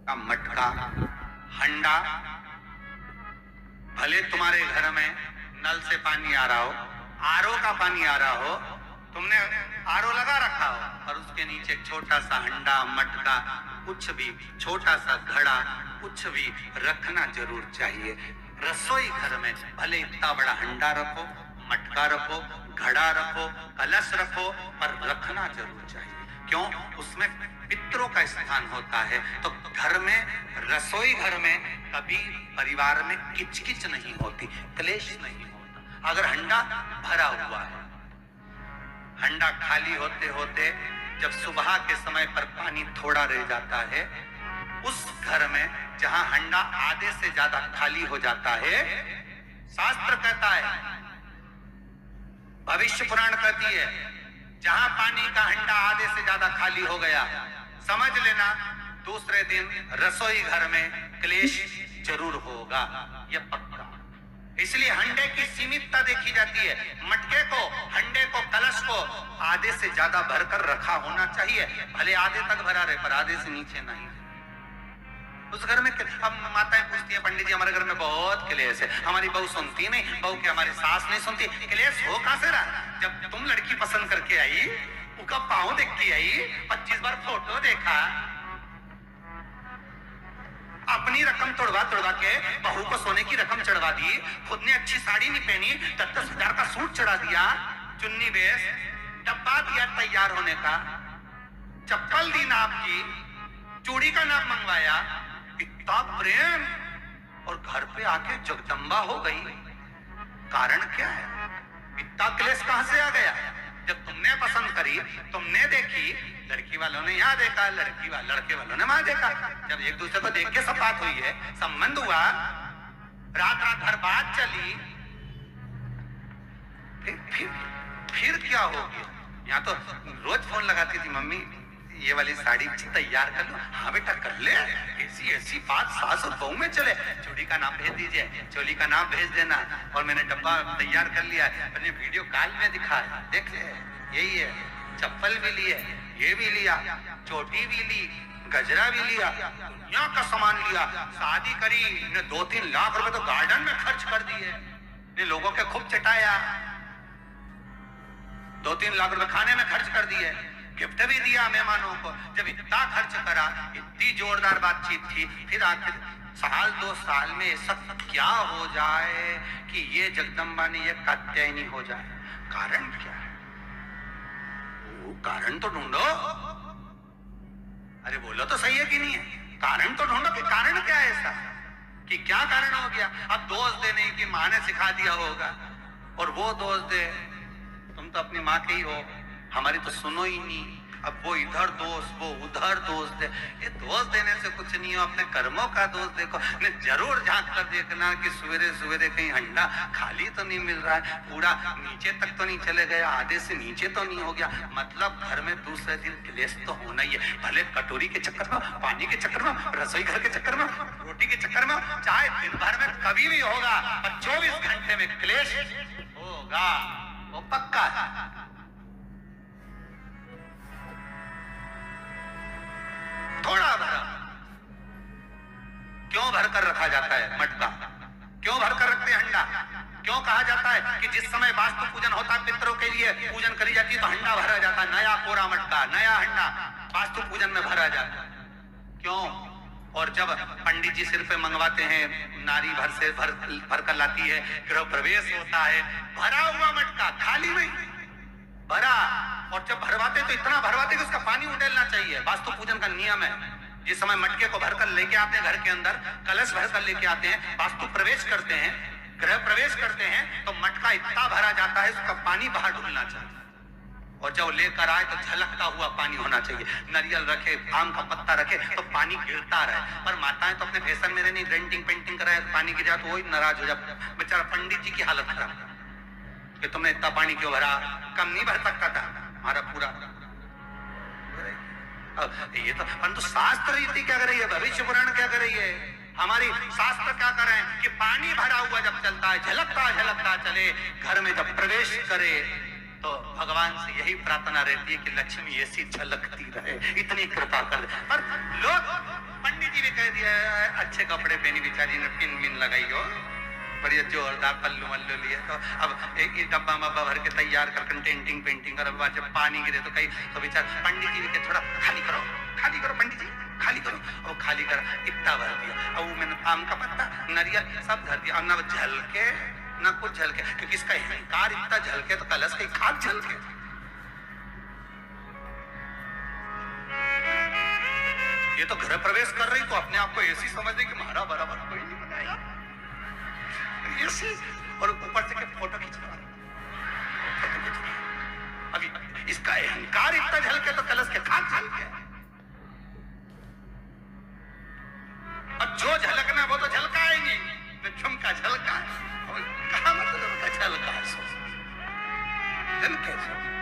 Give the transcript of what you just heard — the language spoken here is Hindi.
का मटका, हंडा, भले तुम्हारे घर में नल से पानी आ रहा हो, आरओ का पानी आ रहा हो, तुमने आरओ लगा रखा हो और उसके नीचे छोटा सा हंडा, मटका, कुछ भी छोटा सा घड़ा, कुछ भी रखना जरूर चाहिए। रसोई घर में भले इतना बड़ा हंडा रखो, मटका रखो, घड़ा रखो, कलश रखो, पर रखना जरूर चाहिए। क्यों? उसमें पितरों का स्थान होता है। तो घर में, रसोई घर में कभी परिवार में किचकिच नहीं होती, क्लेश नहीं होता। अगर हंडा भरा हुआ है, हंडा खाली होते होते जब सुबह के समय पर पानी थोड़ा रह जाता है, उस घर में जहां हंडा आधे से ज्यादा खाली हो जाता है, शास्त्र कहता है, भविष्य पुराण कहती है, जहां पानी का हंडा आधे से ज्यादा खाली हो गया, समझ लेना दूसरे दिन रसोई घर में क्लेश जरूर होगा, यह पक्का। इसलिए हंडे की सीमितता देखी जाती है। मटके को, हंडे को, कलश को आधे से ज्यादा भरकर रखा होना चाहिए। भले आधे तक भरा रहे पर आधे से नीचे नहीं। उस घर में अब माताएं पूछती हैं, पंडित जी हमारे घर में बहुत क्लेश है, हमारी बहू सुनती नहीं, बहू के हमारी सास नहीं सुनती। क्लेश हो कहां से रहा? जब तुम लड़की पसंद करके आई, उसका पाँव देख के आई, 25 बार फोटो देखा, अपनी रकम तोड़वा तोड़वा के बहू को सोने की रकम चढ़वा दी, खुद ने अच्छी साड़ी नहीं पहनी, 10-10 हजार का सूट चढ़ा दिया, चुन्नी बेस, डब्बा दिया तैयार होने का, चप्पल दी नाप की, चूड़ी का नाप मंगवाया, इतना प्रेम, और घर पे आके जगदम्बा हो गई। कारण क्या है? इतना क्लेश कहां से आ गया? जब तुमने पसंद करी, तुमने देखी, लड़की वालों ने यहाँ देखा, लड़के वालों ने वहां देखा, जब एक दूसरे को देख के सब बात हुई है, संबंध हुआ, रात रात भर बात चली, फिर क्या हो गया? यहाँ तो रोज फोन लगाती थी, मम्मी ये वाली साड़ी तैयार कर लो। हाँ बेटा कर ले, ऐसी बात सास और बहू में चले। चूड़ी का नाम भेज दीजिए, चोली का नाम भेज देना, और मैंने डब्बा तैयार कर लिया है, मैंने वीडियो कॉल में दिखा है, देख ले, यही है। चप्पल भी लिए, ये भी लिया, चोटी भी ली, गजरा भी लिया, दुनिया का सामान लिया, शादी करी ने 2-3 लाख रुपए तो गार्डन में खर्च कर दिए, ने लोगों के खूब चटाया, 2-3 लाख रुपए खाने में खर्च कर दिए, गिफ्ट भी दिया मेहमानों को। जब इतना खर्च करा, इतनी जोरदार बातचीत थी, फिर आखिर 1-2 साल में ऐसा क्या हो जाए कि ये जगदम्बा ने ये कात्यायनी हो जाए? कारण क्या है? वो कारण तो ढूंढो। अरे बोलो तो सही है कि नहीं है? कारण तो ढूंढो कि कारण क्या है ऐसा, कि क्या कारण हो गया? अब दोष दे नहीं कि माँ ने सिखा दिया होगा, और वो दोष दे, तुम तो अपनी माँ के ही हो, हमारी तो सुनो ही नहीं। अब वो इधर दोष, वो उधर दोष दे, ये दोष देने से कुछ नहीं हो, अपने कर्मों का दोष देखो। ने जरूर झांक कर देखना कि सवेरे सवेरे कहीं हंडा खाली तो नहीं मिल रहा है, पूरा नीचे तक तो नहीं चले गया, आधे से नीचे तो नहीं हो गया। मतलब घर में दूसरे दिन क्लेश तो होना ही है, भले कटोरी के चक्कर में, पानी के चक्कर में, रसोई घर के चक्कर में, रोटी के चक्कर में, चाहे दिन भर में कभी भी होगा, पर 24 घंटे में क्लेश होगा, वो पक्का है। थोड़ा भरा क्यों भर कर रखा जाता है? मटका क्यों भर कर रखते हैं? हंडा क्यों कहा जाता है कि जिस समय वास्तु पूजन होता है, पितरों के लिए पूजन करी जाती है, तो हंडा भरा जाता है, नया कोरा मटका, नया हंडा वास्तु पूजन में भरा जाता है। क्यों? और जब पंडित जी सिर पे मंगवाते हैं, नारी भर कर लाती है, गृह प्रवेश होता है, भरा हुआ मटका, खाली नहीं भरा। और जब भरवाते तो इतना भरवाते कि उसका पानी उड़ेलना चाहिए, वास्तु पूजन का नियम है। जिस समय मटके को भरकर लेके आते हैं घर के अंदर, कलश भरकर लेके आते हैं, वास्तु प्रवेश करते हैं, गृह प्रवेश करते हैं, तो मटका इतना भरा जाता है, उसका पानी बाहर डुलना चाहिए। और जब लेकर आए तो झलकता हुआ पानी होना चाहिए। नारियल रखे, आम का पत्ता रखे तो पानी गिरता रहे। पर माताएं तो अपने फैशन में नहीं, डेंटिंग पेंटिंग कराए, पानी गिर जाए तो वही नाराज हो जाए। बेचारा पंडित जी की हालत खराब कि तुमने इतना पानी क्यों भरा, कम नहीं भर सकता था हमारा पूरा। ये तो परंतु शास्त्र रीति क्या कर रही है, भविष्य पुराण क्या कर रही है, हमारी शास्त्र क्या कर रहे हैं कि पानी भरा हुआ जब चलता है, झलकता चले, घर में जब प्रवेश करे तो भगवान से यही प्रार्थना रहती है कि लक्ष्मी ऐसी झलकती रहे, इतनी कृपा कर दे। पर लोग पंडित जी भी कह दिया अच्छे कपड़े पहनी बेचारी ने, पिन मिन लगाई हो, बढ़िया जोरदार पल्लू मल्लू लिए, तो अब एक डब्बा मब्बा भर के तैयार कर टेंटिंग पेंटिंग कर, जब पानी गिरे तो कहीं तो बेचार पंडित जी ने थोड़ा खाली करो पंडित जी खाली करो, और खाली कर इतना भर दिया, और वो मैंने आम का पत्ता नारियल सब धर दिया, और ना झलके ना कुछ झलके, क्योंकि इसका अहंकार इतना झलके तो कलश का खाद झलके। ये तो घर प्रवेश कर रही तो अपने आप को ऐसी समझ रही कि हमारा बराबर कोई नहीं बनाया ऐसी, और ऊपर से फोटो खींचवा, अभी इसका अहंकार इतना झलके तो कलश के खाद झलके, और जो झलकना वो तो झलका ही नहीं, झुमका झलका, कहा मतलब झलका झलके